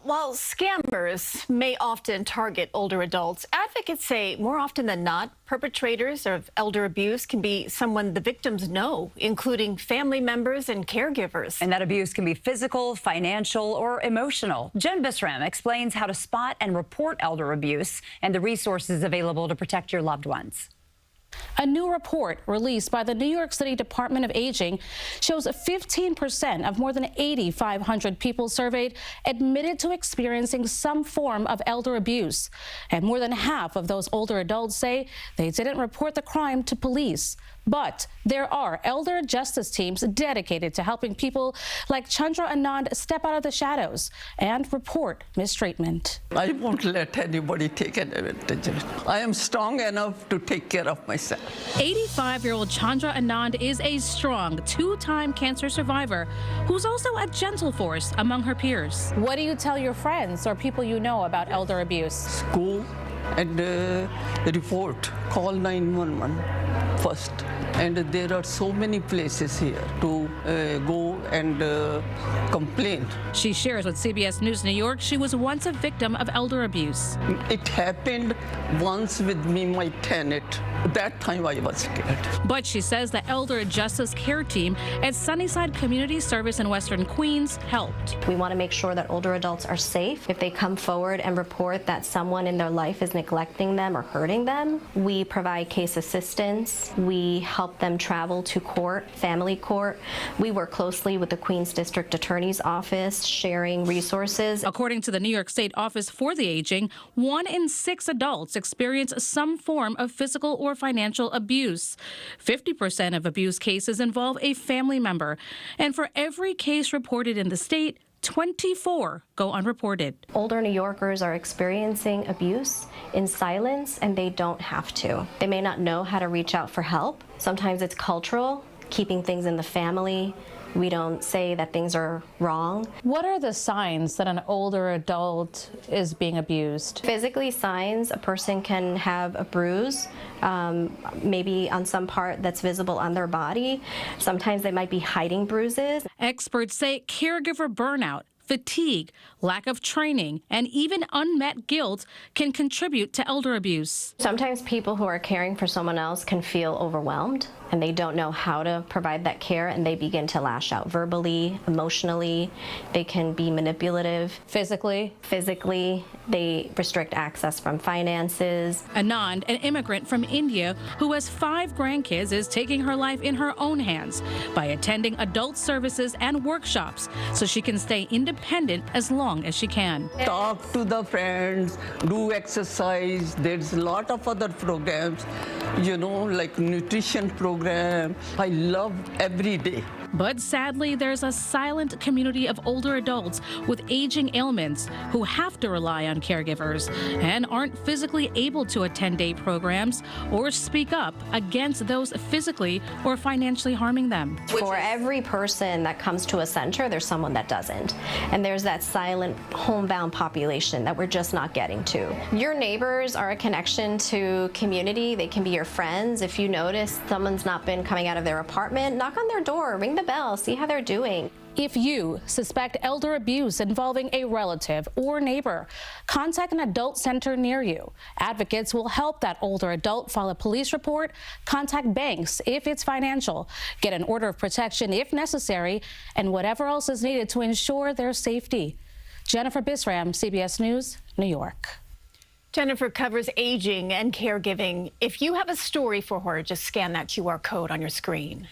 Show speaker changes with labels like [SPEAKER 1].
[SPEAKER 1] while scammers may often target older adults, advocates say more often than not, perpetrators of elder abuse can be someone the victims know, including family members and caregivers.
[SPEAKER 2] And that abuse can be physical, financial, or emotional. Jen Bisram explains how to spot and report elder abuse and the resources available to protect your loved ones.
[SPEAKER 3] A new report released by the New York City Department of Aging shows 15% of more than 8,500 people surveyed admitted to experiencing some form of elder abuse. And more than half of those older adults say they didn't report the crime to police. But there are elder justice teams dedicated to helping people like Chandra Anand step out of the shadows and report mistreatment.
[SPEAKER 4] I won't let anybody take advantage of it. I am strong enough to take care of myself.
[SPEAKER 3] 85-year-old Chandra Anand is a strong two-time cancer survivor who's also a gentle force among her peers. What do you tell your friends or people you know about elder abuse?
[SPEAKER 4] Go and report. Call 911 first. And there are so many places here to go and complain.
[SPEAKER 3] She shares with CBS News New York she was once a victim of elder abuse.
[SPEAKER 4] It happened once with me, my tenant. That time I was scared.
[SPEAKER 3] But she says the Elder Justice Care Team at Sunnyside Community Service in Western Queens helped.
[SPEAKER 5] We want to make sure that older adults are safe. If they come forward and report that someone in their life is neglecting them or hurting them, we provide case assistance. We help them travel to court, family court. We work closely with the Queens District Attorney's Office, sharing resources.
[SPEAKER 3] According to the New York State Office for the Aging, 1 in 6 adults experience some form of physical or financial abuse. 50% of abuse cases involve a family member. And for every case reported in the state, 24 go unreported.
[SPEAKER 5] Older New Yorkers are experiencing abuse in silence, and they don't have to. They may not know how to reach out for help. Sometimes it's cultural, keeping things in the family. We don't say that things are wrong.
[SPEAKER 3] What are the signs that an older adult is being abused?
[SPEAKER 5] Physically, signs: a person can have a bruise, maybe on some part that's visible on their body. Sometimes they might be hiding bruises.
[SPEAKER 3] Experts say caregiver burnout, fatigue, lack of training, and even unmet guilt can contribute to elder abuse.
[SPEAKER 5] Sometimes people who are caring for someone else can feel overwhelmed, and they don't know how to provide that care, and they begin to lash out verbally, emotionally. They can be manipulative. Physically, they restrict access from finances.
[SPEAKER 3] Anand, an immigrant from India who has 5 grandkids, is taking her life in her own hands by attending adult services and workshops so she can stay independent as long as she can.
[SPEAKER 4] Talk to the friends, do exercise. There's a lot of other programs, like nutrition program. I love every day.
[SPEAKER 3] But sadly, there's a silent community of older adults with aging ailments who have to rely on caregivers and aren't physically able to attend day programs or speak up against those physically or financially harming them.
[SPEAKER 5] For every person that comes to a center, there's someone that doesn't. And there's that silent homebound population that we're just not getting to. Your neighbors are a connection to community. They can be your friends. If you notice someone's not been coming out of their apartment, knock on their door, ring the bell, see how they're doing.
[SPEAKER 3] If you suspect elder abuse involving a relative or neighbor, contact an adult center near you. Advocates will help that older adult file a police report, contact banks if it's financial, get an order of protection if necessary, and whatever else is needed to ensure their safety. Jennifer Bisram, CBS News, New York.
[SPEAKER 1] Jennifer covers aging and caregiving. If you have a story for her, just scan that QR code on your screen.